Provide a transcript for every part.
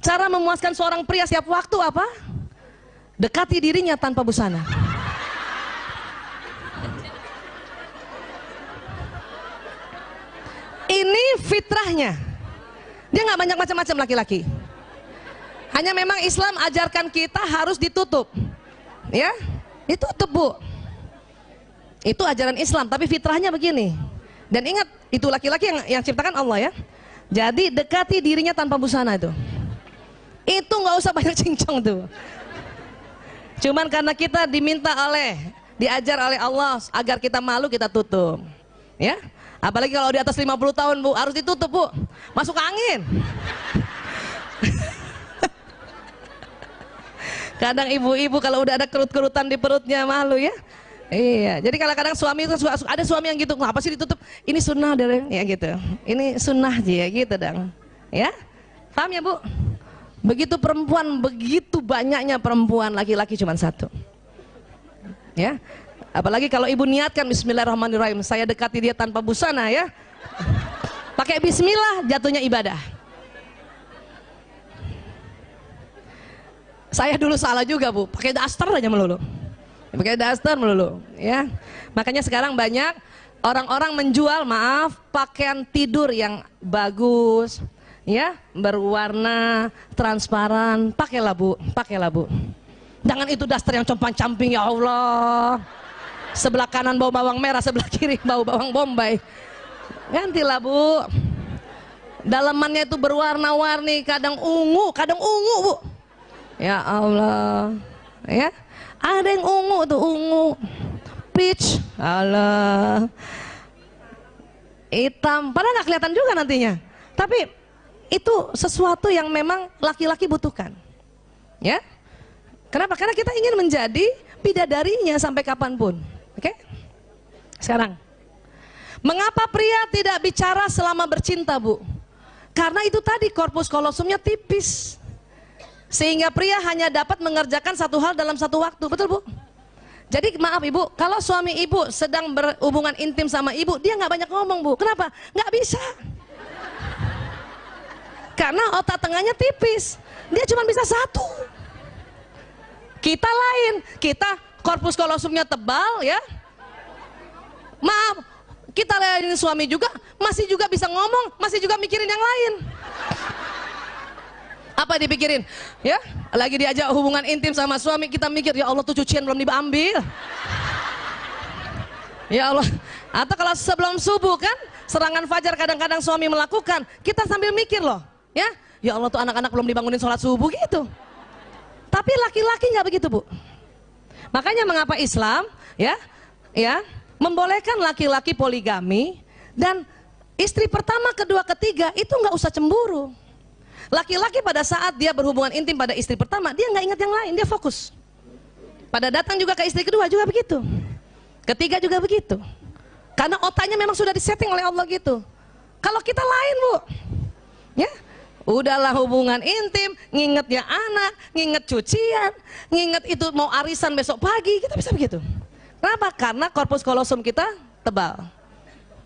Cara memuaskan seorang pria setiap waktu apa? Dekati dirinya tanpa busana. Ini fitrahnya. Dia nggak banyak macam-macam laki-laki. Hanya memang Islam ajarkan kita harus ditutup. Ya, ditutup bu. Itu ajaran Islam, tapi fitrahnya begini. Dan ingat, itu laki-laki yang ciptakan Allah ya. Jadi dekati dirinya tanpa busana itu. Itu nggak usah banyak cincong tuh. Cuman karena kita diajar oleh Allah agar kita malu, kita tutup. Ya. Apalagi kalau di atas 50 tahun bu, harus ditutup bu. Masuk angin. Kadang ibu-ibu kalau udah ada kerut-kerutan di perutnya malu ya. Iya, jadi kadang-kadang suami itu ada suami yang gitu, ngapa sih ditutup? Ini sunnah dari ya gitu. Ini sunnah aja ya gitu dong. Ya, paham ya bu? Begitu perempuan, begitu banyaknya perempuan, laki-laki cuma satu. Ya, apalagi kalau ibu niatkan Bismillahirrahmanirrahim, saya dekati dia tanpa busana ya. Pakai Bismillah, jatuhnya ibadah. Saya dulu salah juga bu, pakai daster aja melulu. Pakai daster melulu ya. Makanya sekarang banyak orang-orang menjual pakaian tidur yang bagus ya, berwarna transparan. Pakailah bu, pakailah bu. Jangan itu daster yang compang-camping ya Allah. Sebelah kanan bau bawang merah, sebelah kiri bau bawang bombay. Gantilah bu. Dalamannya itu berwarna-warni, kadang ungu bu. Ya Allah. Ya. Ada yang ungu tuh, ungu, peach, alah, hitam, padahal nggak kelihatan juga nantinya. Tapi itu sesuatu yang memang laki-laki butuhkan, ya. Kenapa? Karena kita ingin menjadi bidadarinya sampai kapanpun. Oke? Sekarang, mengapa pria tidak bicara selama bercinta, bu? Karena itu tadi korpus kolosumnya tipis. Sehingga pria hanya dapat mengerjakan satu hal dalam satu waktu, betul bu? Jadi maaf ibu, kalau suami ibu sedang berhubungan intim sama ibu, dia nggak banyak ngomong bu. Kenapa? Nggak bisa. Karena otak tengahnya tipis, dia cuma bisa satu. Kita lain, kita korpus kolosumnya tebal ya. Maaf, kita layanin suami juga, masih juga bisa ngomong, masih juga mikirin yang lain. Apa dipikirin? Ya, lagi diajak hubungan intim sama suami, kita mikir, ya Allah tuh cucian belum diambil. Ya Allah. Atau kalau sebelum subuh kan, serangan fajar kadang-kadang suami melakukan, kita sambil mikir loh, ya. Ya Allah tuh anak-anak belum dibangunin sholat subuh gitu. Tapi laki-laki nggak begitu bu. Makanya mengapa Islam, ya, membolehkan laki-laki poligami dan istri pertama, kedua, ketiga itu nggak usah cemburu. Laki-laki pada saat dia berhubungan intim pada istri pertama, dia nggak ingat yang lain, dia fokus. Pada datang juga ke istri kedua juga begitu, ketiga juga begitu. Karena otaknya memang sudah disetting oleh Allah gitu. Kalau kita lain bu, ya, udahlah hubungan intim, ngingetnya anak, nginget cucian, nginget itu mau arisan besok pagi, kita bisa begitu. Kenapa? Karena korpus kolosum kita tebal.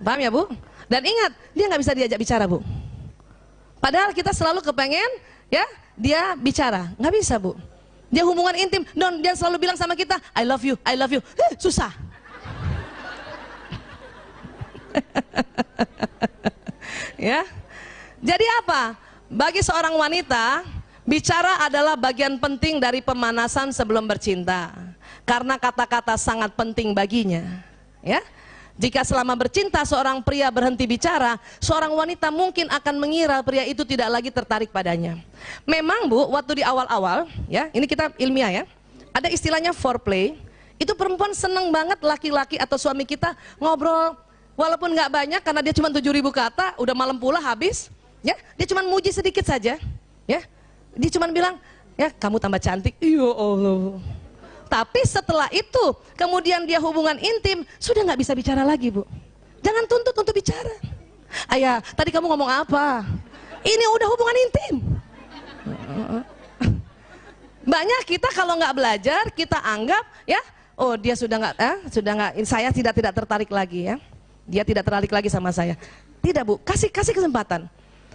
Paham ya bu? Dan ingat, dia nggak bisa diajak bicara bu. Padahal kita selalu kepengen ya dia bicara, nggak bisa bu. Dia hubungan intim, dia selalu bilang sama kita, I love you, I love you. Susah. Ya. Jadi apa? Bagi seorang wanita, bicara adalah bagian penting dari pemanasan sebelum bercinta. Karena kata-kata sangat penting baginya. Ya. Jika selama bercinta seorang pria berhenti bicara, seorang wanita mungkin akan mengira pria itu tidak lagi tertarik padanya. Memang bu, waktu di awal-awal, ya, ini kita ilmiah ya, ada istilahnya foreplay. Itu perempuan seneng banget laki-laki atau suami kita ngobrol, walaupun nggak banyak karena dia cuma 7.000 kata, udah malam pula habis, ya, dia cuma muji sedikit saja, ya, dia cuma bilang, ya kamu tambah cantik, ya Allah. Tapi setelah itu, kemudian dia hubungan intim, sudah nggak bisa bicara lagi bu. Jangan tuntut untuk bicara. Ayah, tadi kamu ngomong apa? Ini udah hubungan intim. Banyak kita kalau nggak belajar, kita anggap ya, oh dia sudah nggak, saya tidak tertarik lagi ya. Dia tidak tertarik lagi sama saya. Tidak bu, kasih kesempatan.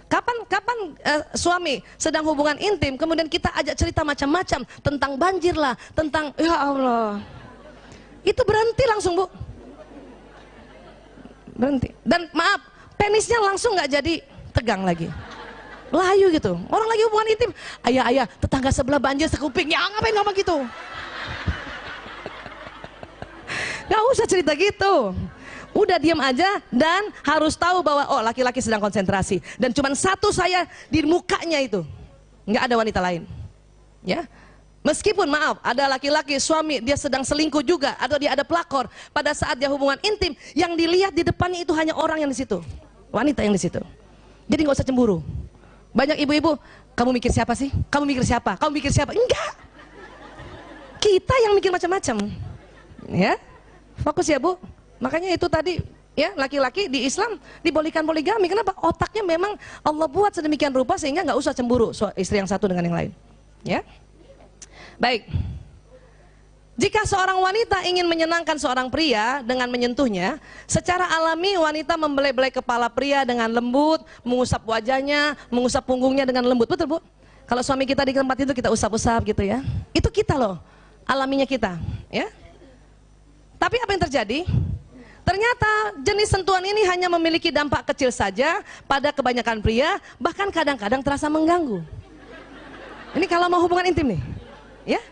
Kapan suami sedang hubungan intim, kemudian kita ajak cerita macam-macam tentang banjir lah, tentang ya Allah, itu berhenti langsung bu, berhenti. Dan maaf, penisnya langsung nggak jadi tegang lagi, layu gitu. Orang lagi hubungan intim, ayah tetangga sebelah banjir sekuping, ya ngapain ngomong gitu? Gak usah cerita gitu. Udah diam aja dan harus tahu bahwa oh laki-laki sedang konsentrasi dan cuman satu saya di mukanya itu, nggak ada wanita lain. Ya, meskipun maaf ada laki-laki suami dia sedang selingkuh juga atau dia ada pelakor pada saat dia hubungan intim, yang dilihat di depannya itu hanya orang yang di situ, wanita yang di situ. Jadi nggak usah cemburu. Banyak ibu-ibu, kamu mikir siapa sih? Kamu mikir siapa? Kamu mikir siapa? Enggak. Kita yang mikir macam-macam. Ya, fokus ya bu. Makanya itu tadi ya, laki-laki di Islam dibolehkan poligami. Kenapa? Otaknya memang Allah buat sedemikian rupa sehingga nggak usah cemburu istri yang satu dengan yang lain. Ya, baik. Jika seorang wanita ingin menyenangkan seorang pria dengan menyentuhnya, secara alami wanita membelai-belai kepala pria dengan lembut, mengusap wajahnya, mengusap punggungnya dengan lembut. Betul bu? Kalau suami kita di tempat itu kita usap-usap gitu ya. Itu kita loh, alaminya kita. Ya. Tapi apa yang terjadi? Ternyata jenis sentuhan ini hanya memiliki dampak kecil saja pada kebanyakan pria, bahkan kadang-kadang terasa mengganggu. Ini kalau mau hubungan intim nih, ya.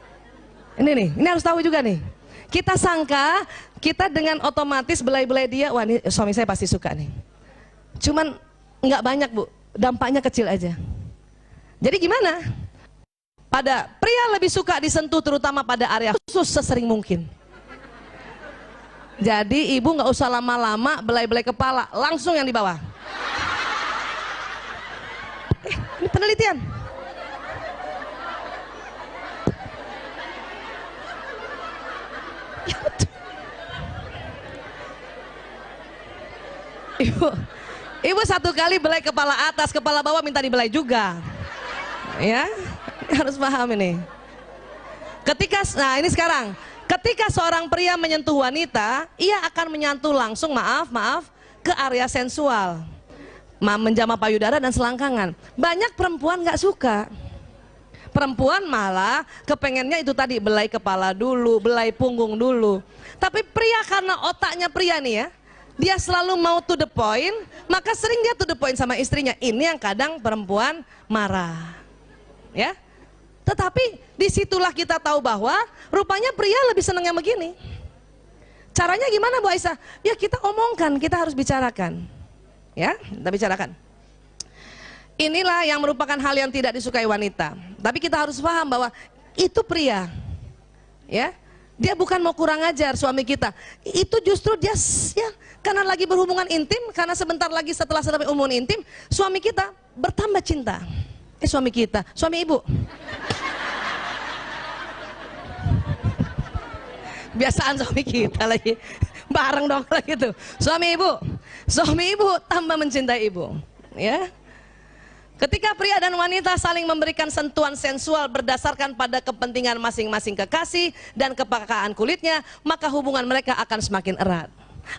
Ini harus tahu juga nih. Kita sangka kita dengan otomatis belai-belai dia, wah ini suami saya pasti suka nih. Cuman nggak banyak bu, dampaknya kecil aja. Jadi gimana? Pada pria lebih suka disentuh terutama pada area khusus sesering mungkin. Jadi ibu nggak usah lama-lama belai-belai kepala, langsung yang di bawah. Ini penelitian. Ya betul. Ibu satu kali belai kepala atas, kepala bawah minta dibelai juga. Ya, harus paham ini. Nah ini sekarang. Ketika seorang pria menyentuh wanita, ia akan menyentuh langsung, maaf, ke area sensual, menjamah payudara dan selangkangan. Banyak perempuan nggak suka. Perempuan malah kepengennya itu tadi, belai kepala dulu, belai punggung dulu. Tapi pria karena otaknya pria nih ya, dia selalu mau to the point, maka sering dia to the point sama istrinya. Ini yang kadang perempuan marah. Ya. Tetapi disitulah kita tahu bahwa rupanya pria lebih senang yang begini. Caranya gimana Bu Aisyah? Ya kita omongkan, kita harus bicarakan. Ya, kita bicarakan. Inilah yang merupakan hal yang tidak disukai wanita. Tapi kita harus paham bahwa itu pria. Ya, dia bukan mau kurang ajar suami kita. Itu justru dia ya, karena lagi berhubungan intim, karena sebentar lagi setelah selesai hubungan intim, suami kita bertambah cinta. Suami kita, suami ibu. Biasaan suami kita lagi, bareng dong lagi tuh. Suami ibu tambah mencintai ibu. Ya. Ketika pria dan wanita saling memberikan sentuhan sensual berdasarkan pada kepentingan masing-masing kekasih dan kepekaan kulitnya, maka hubungan mereka akan semakin erat.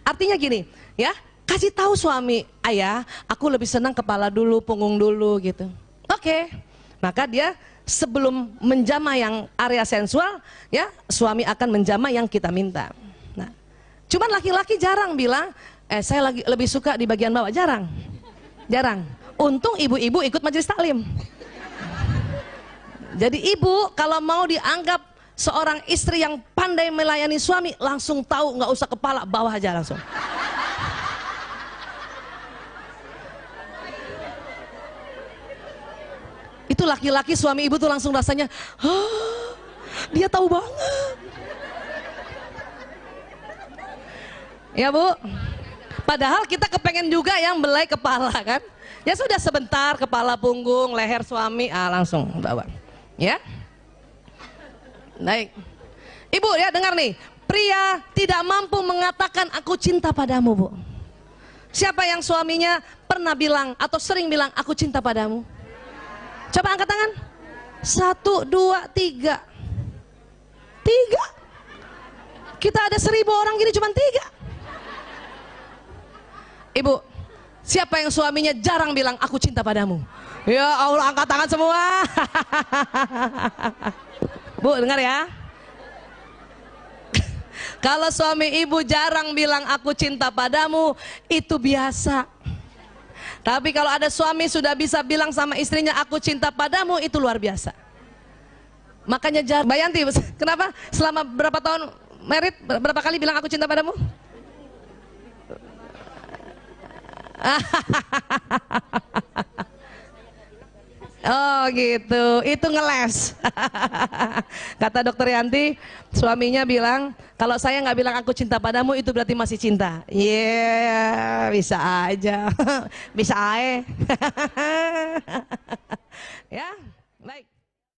Artinya gini, ya, kasih tahu suami, ayah, aku lebih senang kepala dulu, punggung dulu gitu. Oke, maka dia sebelum menjamah yang area sensual, ya suami akan menjamah yang kita minta. Nah, cuman laki-laki jarang bilang, saya lebih suka di bagian bawah, jarang. Untung ibu-ibu ikut majelis taklim. Jadi ibu kalau mau dianggap seorang istri yang pandai melayani suami, langsung tahu, nggak usah kepala, bawah aja langsung. Itu laki-laki suami ibu tuh langsung rasanya, dia tahu banget. Ya Bu, padahal kita kepengen juga yang belai kepala kan. Ya sudah sebentar, kepala, punggung, leher suami, langsung bawa. Ya, baik. Ibu ya dengar nih, pria tidak mampu mengatakan aku cinta padamu Bu. Siapa yang suaminya pernah bilang atau sering bilang aku cinta padamu? Coba angkat tangan. 1, 2, 3. 3. Kita ada 1000 orang gini cuma 3. Ibu, Siapa yang suaminya jarang bilang aku cinta padamu? Ya Allah, angkat tangan semua. Bu, dengar ya. Kalau suami ibu jarang bilang aku cinta padamu, itu biasa. Tapi kalau ada suami sudah bisa bilang sama istrinya aku cinta padamu, itu luar biasa. Makanya Bayanti, kenapa selama berapa tahun married berapa kali bilang aku cinta padamu? Oh gitu, itu ngeles. Kata dokter Yanti, suaminya bilang, kalau saya nggak bilang aku cinta padamu, itu berarti masih cinta. Yeah, bisa aja, bisa aja. Ya, baik.